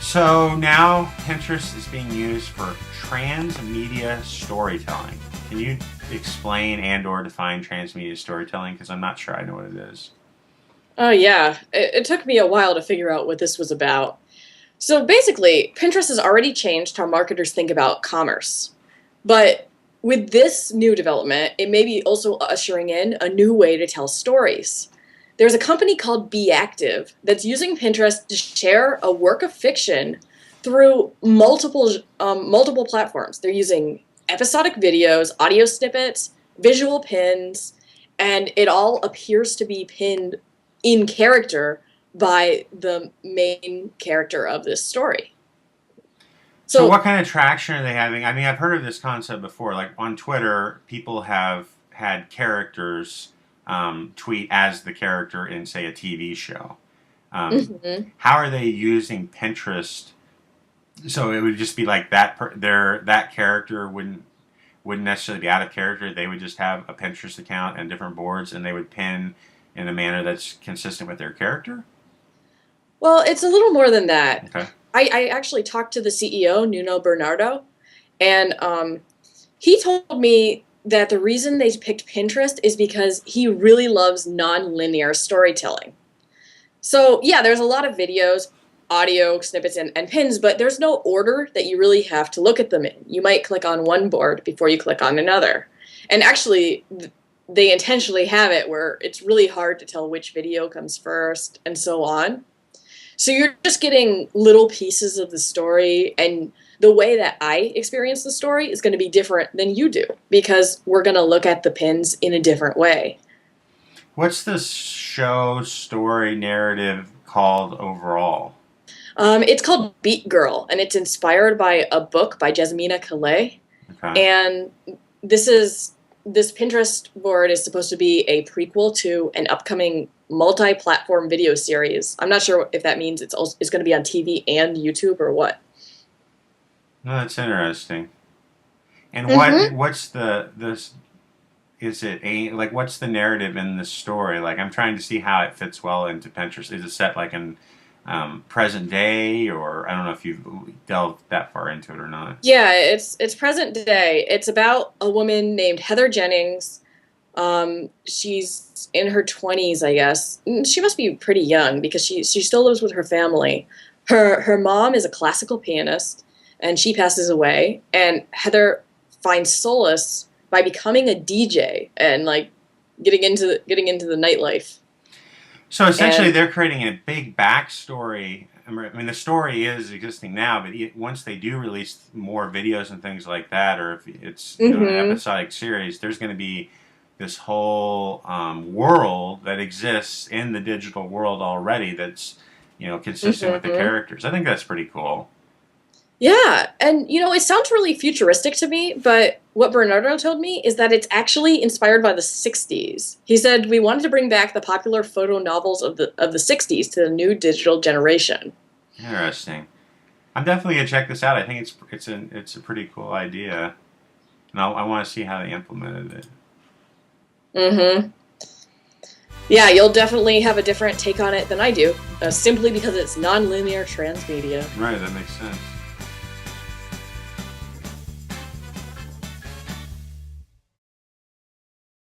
So now Pinterest is being used for transmedia storytelling. Can you explain and/or define transmedia storytelling? Because I'm not sure I know what it is. Oh, yeah. It took me a while to figure out what this was about. So basically, Pinterest has already changed how marketers think about commerce. But with this new development, it may be also ushering in a new way to tell stories. There's a company called Be Active that's using Pinterest to share a work of fiction through multiple platforms. They're using episodic videos, audio snippets, visual pins, and it all appears to be pinned in character by the main character of this story. So So, what kind of traction are they having? I mean, I've heard of this concept before. Like on Twitter, people have had characters tweet as the character in, say, a TV show. mhm. How are they using Pinterest? So it would just be like that character wouldn't necessarily be out of character. They would just have a Pinterest account and different boards, and they would pin in a manner that's consistent with their character. Well, it's a little more than that. Okay. I actually talked to the CEO, Nuno Bernardo, and he told me that the reason they picked Pinterest is because he really loves non-linear storytelling. So, yeah, there's a lot of videos, audio snippets, and pins, but there's no order that you really have to look at them in. You might click on one board before you click on another. And actually, they intentionally have it where it's really hard to tell which video comes first and so on. So you're just getting little pieces of the story, and the way that I experience the story is going to be different than you do because we're going to look at the pins in a different way. What's the show story narrative called overall? It's called Beat Girl, and it's inspired by a book by Jasmina Calais. Okay. And this Pinterest board is supposed to be a prequel to an upcoming multi-platform video series. I'm not sure if that means it's going to be on TV and YouTube or what. No, that's interesting. And Hmm. what's the this is it a like what's the narrative in this story? Like I'm trying to see how it fits well into Pinterest. Is it set like in present day, or I don't know if you've delved that far into it or not. Yeah, it's present day. It's about a woman named Heather Jennings. She's in her 20s, I guess. She must be pretty young because she still lives with her family. Her mom is a classical pianist, and she passes away. And Heather finds solace by becoming a DJ and like getting into the nightlife. So essentially, And they're creating a big backstory. I mean, the story is existing now, but once they do release more videos and things like that, or if it's an hmm episodic series, there's going to be this whole world that exists in the digital world already. That's consistent with the hmm characters. I think that's pretty cool. Yeah, and it sounds really futuristic to me, but what Bernardo told me is that it's actually inspired by the 60s. He said we wanted to bring back the popular photo novels of the 60s to the new digital generation. Interesting. I'm definitely gonna check this out. I think it's a pretty cool idea, and I want to see how they implemented it. Hmm. Yeah, you'll definitely have a different take on it than I do, simply because it's non-linear transmedia. Right, that makes sense.